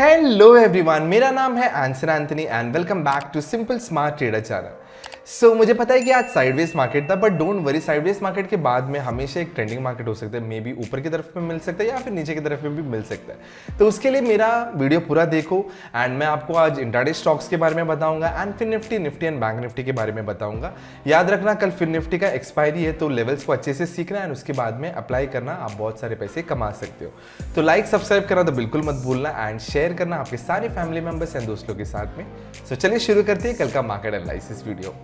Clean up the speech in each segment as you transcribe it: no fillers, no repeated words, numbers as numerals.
Hello everyone, मेरा नाम है Ansar Anthony and welcome back to simple smart trader channel. So मुझे पता है कि आज साइडवेज मार्केट था, but don't worry, sideways market के बाद में हमेशा एक ट्रेंडिंग मार्केट हो सकता है। मे बी ऊपर की तरफ में मिल सकता है या फिर नीचे की तरफ में भी मिल सकता है। तो उसके लिए मेरा वीडियो पूरा देखो एंड मैं आपको आज इंट्राडे स्टॉक्स के बारे में बताऊंगा एंड फिर निफ्टी एंड बैंक निफ्टी के बारे में बताऊंगा। याद रखना, कल फिर निफ्टी का एक्सपायरी है, तो लेवल्स को अच्छे से सीखना एंड उसके बाद में अप्लाई करना, आप बहुत सारे पैसे कमा सकते हो। तो लाइक सब्सक्राइब करना तो बिल्कुल मत भूलना एंड शेयर करना आपके सारे फैमिली मेंबर्स एंड दोस्तों के साथ में। सो चलिए शुरू करते हैं कल का मार्केट एनालिसिस वीडियो।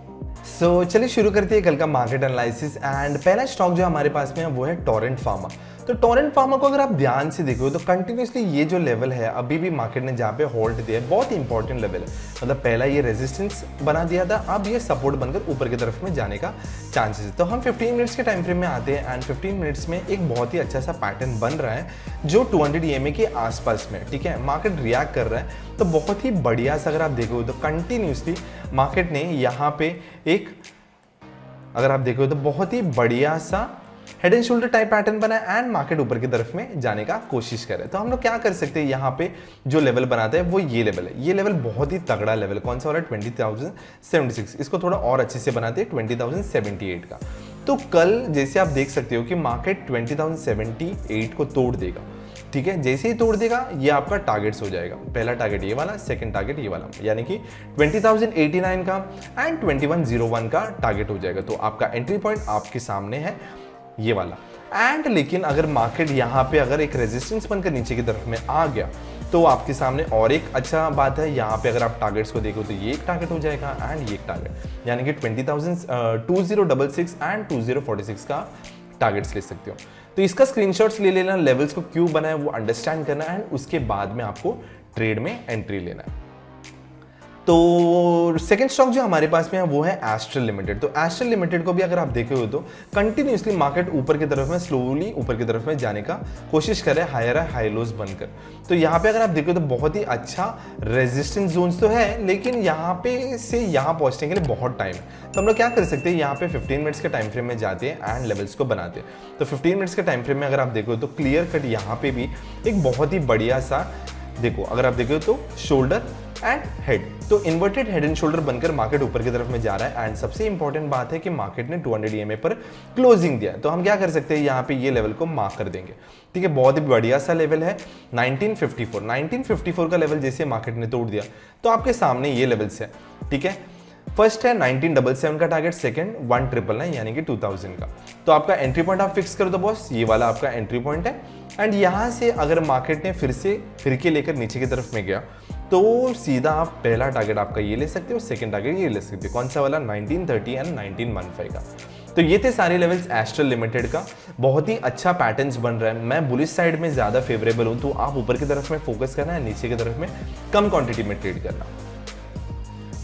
चलिए शुरू करते हैं कल का मार्केट एनालिसिस एंड पहला स्टॉक जो हमारे पास में है वो है टोरेंट फार्मा। तो टोरेंट फार्मा को अगर आप ध्यान से देखो तो कंटिन्यूसली ये जो लेवल है अभी भी मार्केट ने जहाँ पे होल्ड दिया है, बहुत ही इंपॉर्टेंट लेवल है। मतलब पहला ये रेजिस्टेंस बना दिया था, अब ये सपोर्ट बनकर ऊपर की तरफ में जाने का चांसेस है। तो हम 15 मिनट्स के टाइम फ्रेम में आते हैं एंड 15 मिनट्स में एक बहुत ही अच्छा सा पैटर्न बन रहा है जो 200 EMA के आसपास में, ठीक है, मार्केट रिएक्ट कर रहा है। तो बहुत ही बढ़िया सा अगर आप देखो तो कंटिन्यूसली मार्केट ने यहाँ पे एक, अगर आप देखो तो बहुत ही बढ़िया सा head and shoulder type pattern बना है एंड मार्केट ऊपर की तरफ में जाने का कोशिश कर रहे हैं। तो हम लोग क्या कर सकते हैं, यहाँ पे जो लेवल बनाते हैं वो ये लेवल है। ये लेवल बहुत ही तगड़ा लेवल, कौन सा वाला, 20,076। इसको थोड़ा और अच्छे से बनाते हैं 20,078 का। तो कल जैसे आप देख सकते हो कि मार्केट 20,078 को तोड़ देगा, ठीक है। जैसे ही तोड़ देगा ये आपका टारगेट्स हो जाएगा। पहला टारगेट ये वाला, सेकंड टारगेट ये वाला, यानी कि 20,089 का एंड 2101 का टारगेट हो जाएगा। तो आपका एंट्री पॉइंट आपके सामने है ये वाला। एंड लेकिन अगर मार्केट यहाँ पे अगर एक रेजिस्टेंस बनकर नीचे की तरफ में आ गया तो आपके सामने और एक अच्छा बात है, यहाँ पे अगर आप टारगेट्स को देखो तो ये एक टारगेट हो जाएगा एंड ये एक टारगेट, यानी कि 20,66 एंड 2046 का टारगेट्स ले सकते हो। तो इसका स्क्रीनशॉट्स ले लेना, लेवल्स को क्यों बना है वो अंडरस्टैंड करना है एंड उसके बाद में आपको ट्रेड में एंट्री लेना है। तो सेकंड स्टॉक जो हमारे पास में है वो है एस्ट्रल लिमिटेड। तो एस्ट्रल लिमिटेड को भी अगर आप देखे हो तो कंटिन्यूसली मार्केट ऊपर की तरफ में स्लोली ऊपर की तरफ में जाने का कोशिश कर रहे हैं, हायर हाई लोज बनकर। तो यहाँ पे अगर आप देखो तो बहुत ही अच्छा रेजिस्टेंस जोन्स तो है, लेकिन यहाँ पे से यहाँ पहुंचने के लिए बहुत टाइम है। तो हम लोग क्या कर सकते हैं, यहाँ पे 15 मिनट्स के टाइम फ्रेम में जाते हैं एंड लेवल्स को बनाते हैं। तो 15 मिनट्स के टाइम फ्रेम में अगर आप देखो तो क्लियर कट यहाँ पे भी एक बहुत ही बढ़िया सा, देखो अगर आप देखो तो शोल्डर एंड हेड, तो इन्वर्टेड हेड एंड शोल्डर बनकर मार्केट ऊपर की तरफ में जा रहा है। एंड सबसे इंपॉर्टेंट बात है कि मार्केट ने 200 EMA पर क्लोजिंग दिया है। तो हम क्या कर सकते हैं, यहाँ पे ये लेवल को मार्क कर देंगे, ठीक है। बहुत ही बढ़िया सा लेवल है 1954 का लेवल जैसे मार्केट ने तोड़ दिया तो आपके सामने ये लेवल्स है, ठीक है। फर्स्ट है 1977 का टारगेट, सेकंड 1999 यानी कि 2000 का। तो आपका एंट्री पॉइंट आप फिक्स कर दो बॉस, ये वाला आपका एंट्री पॉइंट है। एंड यहाँ से अगर मार्केट ने फिर के लेकर नीचे की तरफ में गया तो सीधा आप पहला टारगेट आपका ये ले सकते हो, सेकंड टारगेट ये ले सकते हो, कौन सा वाला, 1930 एंड 1915 का। तो ये थे सारे लेवल्स एस्ट्रल लिमिटेड का। बहुत ही अच्छा पैटर्न्स बन रहा है, मैं बुलिश साइड में ज्यादा फेवरेबल हूँ। तो आप ऊपर की तरफ में फोकस करना है, नीचे की तरफ में कम क्वांटिटी में ट्रेड करना।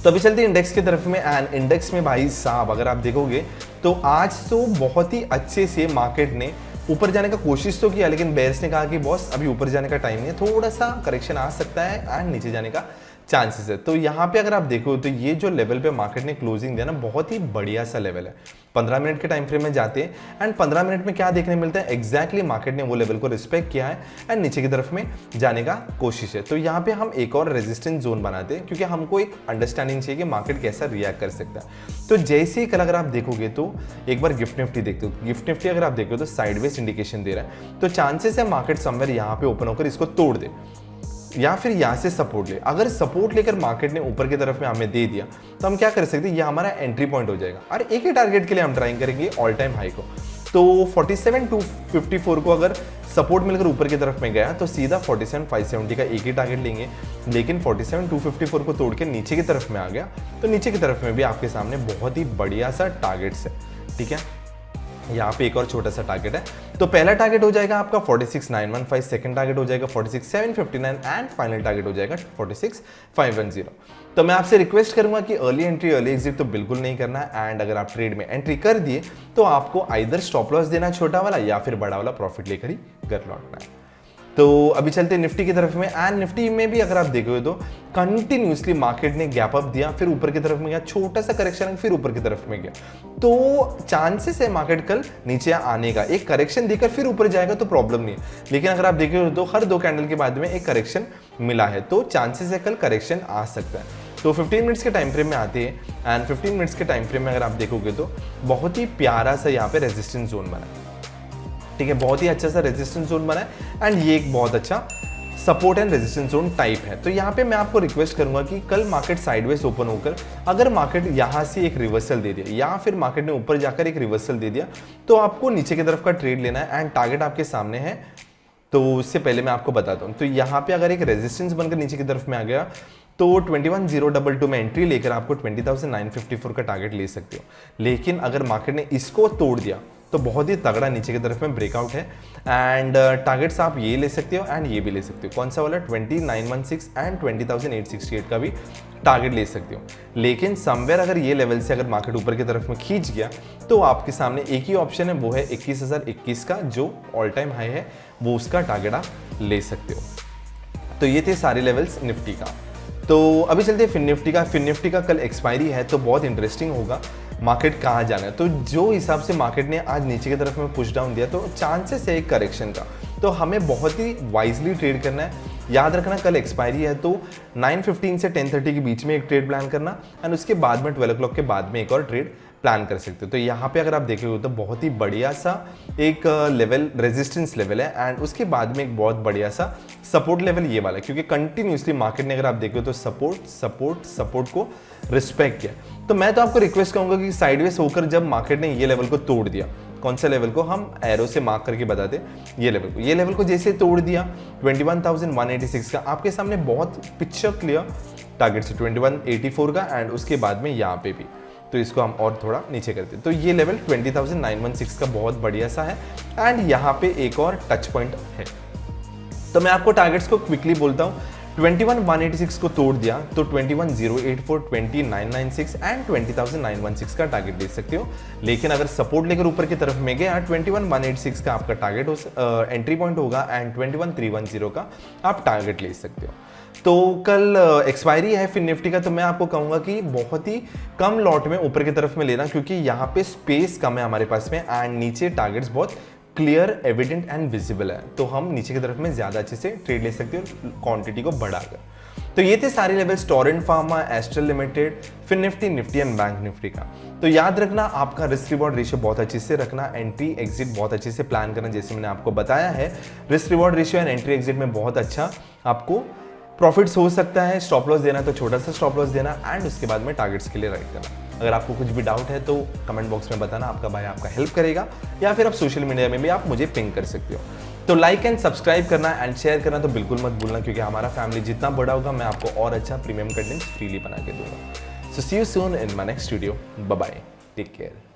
तो अभी चलते हैं इंडेक्स की तरफ में एंड इंडेक्स में भाई साहब अगर आप देखोगे तो आज तो बहुत ही अच्छे से मार्केट ने ऊपर जाने का कोशिश तो किया, लेकिन बेयर्स ने कहा कि बॉस अभी ऊपर जाने का टाइम नहीं है, थोड़ा सा करेक्शन आ सकता है एंड नीचे जाने का चांसेस है। तो यहाँ पे अगर आप देखो तो ये जो लेवल पे मार्केट ने क्लोजिंग दिया ना, बहुत ही बढ़िया सा लेवल है। 15 मिनट के टाइम फ्रेम में जाते हैं एंड 15 मिनट में क्या देखने मिलता है, एग्जैक्टली मार्केट ने वो लेवल को रिस्पेक्ट किया है एंड नीचे की तरफ में जाने का कोशिश है। तो यहाँ पे हम एक और रेजिस्टेंस जोन बनाते हैं क्योंकि हमको एक अंडरस्टैंडिंग चाहिए कि मार्केट कैसा रिएक्ट कर सकता है। तो जैसे ही कल अगर आप देखोगे तो एक बार गिफ्ट निफ्टी देखते हो, गिफ्ट निफ्टी अगर आप देखो तो साइडवेज इंडिकेशन दे रहा है। तो चांसेस है मार्केट समवेयर यहाँ पे ओपन होकर इसको तोड़ दे या फिर यहाँ से सपोर्ट ले। अगर सपोर्ट लेकर मार्केट ने ऊपर की तरफ में हमें दे दिया तो हम क्या कर सकते हैं, ये हमारा एंट्री पॉइंट हो जाएगा। और एक ही टारगेट के लिए हम ट्राइंग करेंगे ऑल टाइम हाई को। तो 47,254 को अगर सपोर्ट मिलकर ऊपर की तरफ में गया तो सीधा 47,570 का एक ही टारगेट लेंगे। लेकिन 47,254 को तोड़ के नीचे की तरफ में आ गया तो नीचे की तरफ में भी आपके सामने बहुत ही बढ़िया सा टारगेट्स है, ठीक है। यहाँ पे एक और छोटा सा टारगेट है। तो पहला टारगेट हो जाएगा आपका 46,915, सेकंड टारगेट हो जाएगा 46,759 एंड फाइनल टारगेट हो जाएगा 46,510। तो मैं आपसे रिक्वेस्ट करूंगा कि अर्ली एंट्री अर्ली एग्जिट तो बिल्कुल नहीं करना है एंड अगर आप ट्रेड में एंट्री कर दिए तो आपको आइदर स्टॉप लॉस देना छोटा वाला या फिर बड़ा वाला प्रॉफिट लेकर ही घर लौटना है। तो अभी चलते हैं निफ्टी की तरफ में एंड निफ्टी में भी अगर आप देखोगे तो कंटिन्यूसली मार्केट ने गैप अप दिया, फिर ऊपर की तरफ में गया, छोटा सा करेक्शन फिर ऊपर की तरफ में गया, तो चांसेस है मार्केट कल नीचे आने का। एक करेक्शन देकर फिर ऊपर जाएगा तो प्रॉब्लम नहीं है, लेकिन अगर आप देखिए तो हर 2 कैंडल के बाद में एक करेक्शन मिला है, तो चांसेस है कल करेक्शन आ सकता है। तो 15 मिनट्स के टाइम फ्रेम में आते हैं एंड 15 मिनट्स के टाइम फ्रेम में अगर आप देखोगे तो बहुत ही प्यारा सा यहाँ पे रेजिस्टेंस जोन बना है, ठीक है, बहुत ही अच्छा सा रेजिस्टेंस जोन बना है एंड ये एक बहुत अच्छा support and resistance zone type है। तो यहाँ पे मैं आपको रिक्वेस्ट करूंगा कि कल मार्केट साइडवेज ओपन होकर अगर मार्केट यहाँ से एक रिवर्सल दे दिया या फिर मार्केट ने ऊपर जाकर एक रिवर्सल दे दिया, तो आपको नीचे की तरफ का ट्रेड लेना है एंड टारगेट आपके सामने है। तो उससे पहले मैं आपको बताता हूँ, तो यहाँ पे अगर एक रेजिस्टेंस बनकर नीचे की तरफ में आ गया तो 21,022 में एंट्री लेकर आपको 20,954 का टारगेट ले सकते हो। लेकिन अगर मार्केट ने इसको तोड़ दिया तो बहुत ही तगड़ा नीचे की तरफ में ब्रेकआउट है एंड टारगेट्स आप ये ले सकते हो एंड ये भी ले सकते हो। कौन सा वाला? 2916 एंड 20,868 का भी टारगेट ले सकते हो। लेकिन समवेयर अगर ये लेवल से अगर मार्केट ऊपर की तरफ में खींच गया तो आपके सामने एक ही ऑप्शन है, वो है 21,021 का जो ऑल टाइम हाई है, वो उसका टारगेट आप ले सकते हो। तो ये थे सारे लेवल्स निफ्टी का। तो अभी चलते हैं फिन निफ्टी का कल एक्सपायरी है, तो बहुत इंटरेस्टिंग होगा मार्केट कहाँ जाना है। तो जो हिसाब से मार्केट ने आज नीचे की तरफ में पुश डाउन दिया, तो चांसेस है एक करेक्शन का, तो हमें बहुत ही वाइजली ट्रेड करना है। याद रखना कल एक्सपायरी है, तो 9:15 से 10:30 के बीच में एक ट्रेड प्लान करना एंड उसके बाद में 12 o'clock के बाद में एक और ट्रेड प्लान कर सकते हो। तो यहाँ पे अगर आप देखेंगे तो बहुत ही बढ़िया सा एक लेवल रेजिस्टेंस लेवल है एंड उसके बाद में एक बहुत बढ़िया सा सपोर्ट लेवल ये वाला है, क्योंकि कंटिन्यूसली मार्केट ने अगर आप देखो तो सपोर्ट को रिस्पेक्ट किया। तो मैं तो आपको रिक्वेस्ट करूंगा कि साइडवेज होकर जब मार्केट ने ये लेवल को तोड़ दिया, कौन सा लेवल को हम एरो से मार्क करके बताते, ये लेवल को जैसे तोड़ दिया 21,186 का, आपके सामने बहुत पिक्चर क्लियर टारगेट से 2184 का एंड उसके बाद में यहाँ पे भी, तो इसको हम और थोड़ा नीचे करते हैं। तो ये लेवल 20,916 का बहुत बढ़िया सा है एंड यहाँ पे एक और टच पॉइंट है। तो मैं आपको टारगेट्स को क्विकली बोलता हूँ। 21,186 को तोड़ दिया तो 21,084, 20,996 एंड 20,916 का टारगेट दे सकते हो। लेकिन अगर सपोर्ट लेकर ऊपर की तरफ में गया 21,186 का आपका टारगेट एंट्री पॉइंट होगा एंड 21,310 का आप टारगेट ले सकते हो। तो कल एक्सपायरी है फिन निफ्टी का, तो मैं आपको कहूंगा कि बहुत ही कम लॉट में ऊपर की तरफ में लेना, क्योंकि यहाँ पे स्पेस कम है हमारे पास में एंड नीचे टारगेट्स बहुत क्लियर, एविडेंट एंड विजिबल है, तो हम नीचे की तरफ में ज्यादा अच्छे से ट्रेड ले सकते हो क्वांटिटी को बढ़ाकर। तो ये थे सारे levels Torrent Pharma, Astral limited, FinNifty and bank Nifty का। तो याद रखना आपका रिस्क रिवॉर्ड रेशियो बहुत अच्छे से रखना, एंट्री एग्जिट बहुत अच्छे से प्लान करना, जैसे मैंने आपको बताया है। Risk reward ratio and entry exit में बहुत अच्छा आपको प्रॉफिट्स हो सकता है। स्टॉप लॉस देना तो छोटा सा स्टॉप लॉस देना एंड उसके बाद में टारगेट्स के लिए राइट करना। अगर आपको कुछ भी डाउट है तो कमेंट बॉक्स में बताना, आपका भाई आपका हेल्प करेगा, या फिर आप सोशल मीडिया में भी आप मुझे पिंग कर सकते हो। तो लाइक एंड सब्सक्राइब करना एंड शेयर करना तो बिल्कुल मत भूलना, क्योंकि हमारा फैमिली जितना बड़ा होगा मैं आपको और अच्छा प्रीमियम कंटेंट फ्रीली बना के दूंगा। So see you soon in my next video. Bye bye, take care.